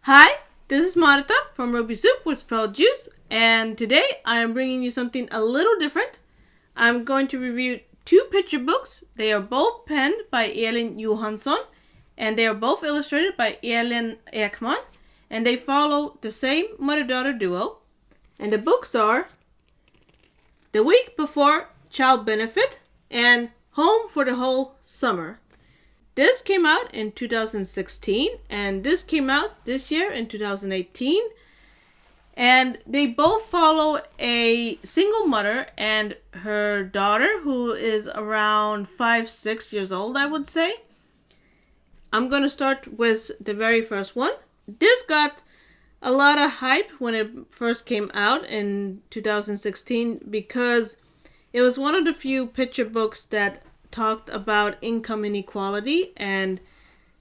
Hi, this is Marta from Ruby Soup with Sprout Juice, and today I am bringing you something a little different. I'm going to review two picture books. They are both penned by Elin Johansson, and they are both illustrated by Ellen Ekman, and they follow the same mother-daughter duo. And the books are The Week Before, Child Benefit, and Home for the Whole Summer. This came out in 2016, and this came out this year in 2018. And they both follow a single mother and her daughter, who is around 5-6 years old, I would say. I'm going to start with the very first one. This got a lot of hype when it first came out in 2016 because it was one of the few picture books that talked about income inequality, and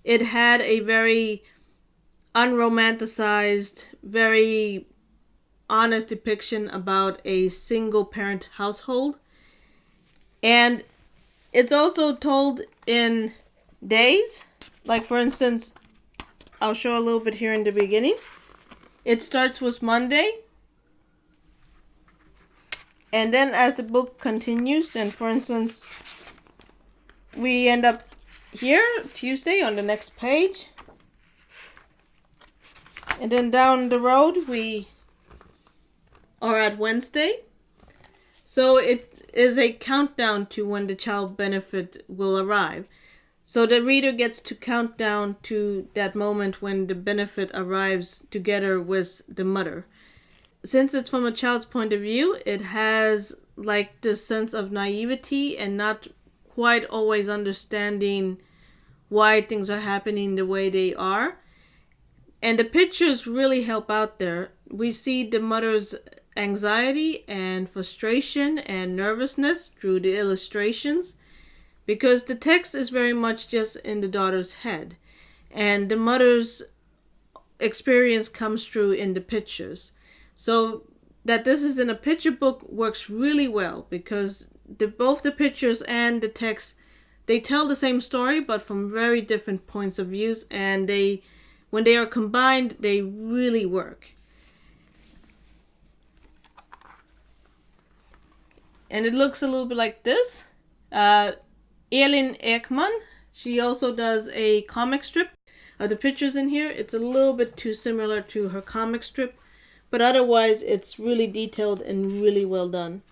it had a very unromanticized, very honest depiction about a single parent household. And it's also told in days. Like, for instance, I'll show a little bit here in the beginning. It starts with Monday, and then as the book continues, and for instance, we end up here, Tuesday, on the next page. And then down the road, we are at Wednesday. So it is a countdown to when the child benefit will arrive. So the reader gets to count down to that moment when the benefit arrives together with the mother. Since it's from a child's point of view, it has like this sense of naivety and not quite always understanding why things are happening the way they are. And the pictures really help out there. We see the mother's anxiety and frustration and nervousness through the illustrations, because the text is very much just in the daughter's head, and the mother's experience comes through in the pictures. So that this is in a picture book works really well, because both the pictures and the text, they tell the same story but from very different points of views, and when they are combined, they really work. And it looks a little bit like this. Elin Ekman, she also does a comic strip of the pictures in here. It's a little bit too similar to her comic strip, but otherwise it's really detailed and really well done.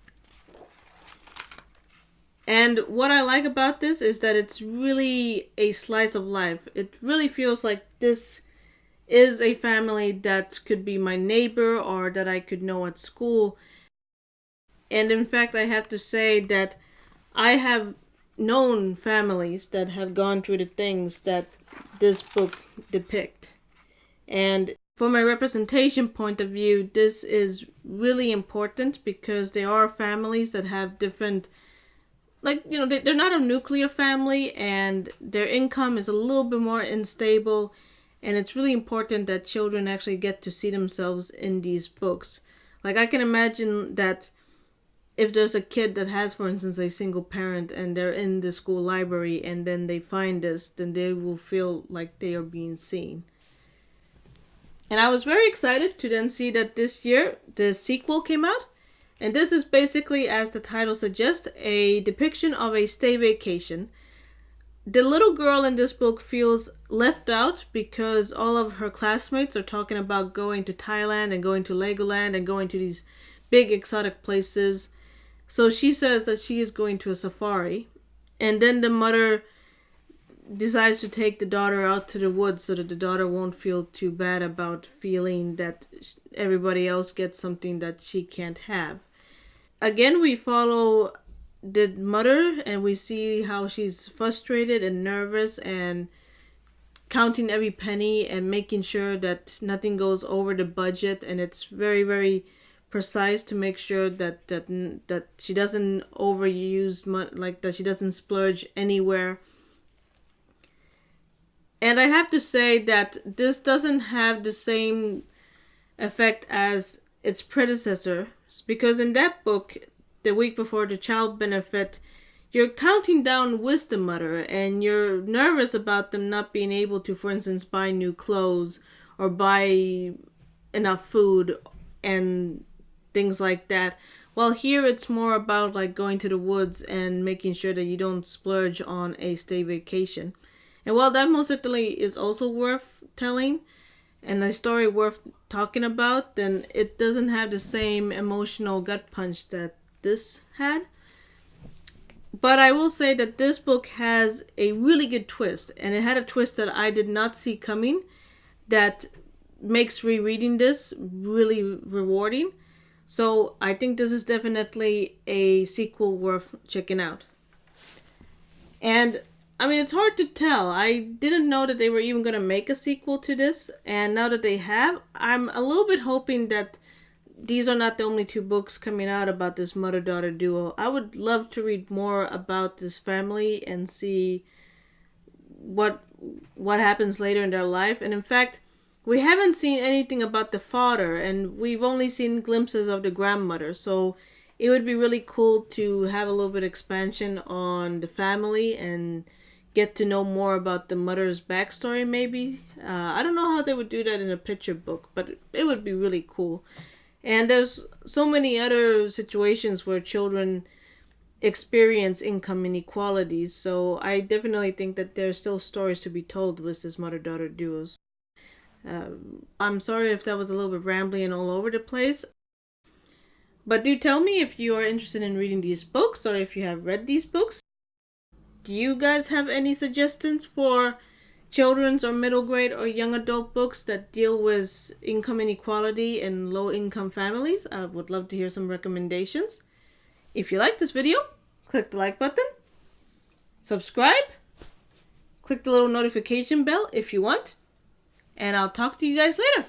And what I like about this is that it's really a slice of life. It really feels like this is a family that could be my neighbor or that I could know at school. And in fact, I have to say that I have known families that have gone through the things that this book depicts. And from a representation point of view, this is really important because there are families that have different, they're not a nuclear family and their income is a little bit more unstable, and it's really important that children actually get to see themselves in these books. Like, I can imagine that if there's a kid that has, for instance, a single parent and they're in the school library and then they find this, then they will feel like they are being seen. And I was very excited to then see that this year the sequel came out. And this is basically, as the title suggests, a depiction of a stay vacation. The little girl in this book feels left out because all of her classmates are talking about going to Thailand and going to Legoland and going to these big exotic places. So she says that she is going to a safari. And then the mother decides to take the daughter out to the woods so that the daughter won't feel too bad about feeling that everybody else gets something that she can't have. Again, we follow the mother and we see how she's frustrated and nervous and counting every penny and making sure that nothing goes over the budget, and it's very, very precise to make sure that she doesn't overuse money, like that she doesn't splurge anywhere. And I have to say that this doesn't have the same effect as its predecessor, because in that book, The Week Before the Child Benefit, you're counting down with the mother and you're nervous about them not being able to, for instance, buy new clothes or buy enough food and things like that. While here it's more about like going to the woods and making sure that you don't splurge on a stay vacation. And while that most certainly is also worth telling and a story worth talking about, then it doesn't have the same emotional gut punch that this had. But I will say that this book has a really good twist, and it had a twist that I did not see coming that makes rereading this really rewarding. So I think this is definitely a sequel worth checking out. And I mean, it's hard to tell. I didn't know that they were even going to make a sequel to this. And now that they have, I'm a little bit hoping that these are not the only two books coming out about this mother-daughter duo. I would love to read more about this family and see what happens later in their life. And in fact, we haven't seen anything about the father, and we've only seen glimpses of the grandmother. So it would be really cool to have a little bit of expansion on the family and get to know more about the mother's backstory maybe. I don't know how they would do that in a picture book, but it would be really cool. And there's so many other situations where children experience income inequalities. So I definitely think that there's still stories to be told with this mother-daughter duos. I'm sorry if that was a little bit rambling and all over the place. But do tell me if you are interested in reading these books or if you have read these books. Do you guys have any suggestions for children's or middle grade or young adult books that deal with income inequality and low income families? I would love to hear some recommendations. If you like this video, click the like button, subscribe, click the little notification bell if you want, and I'll talk to you guys later.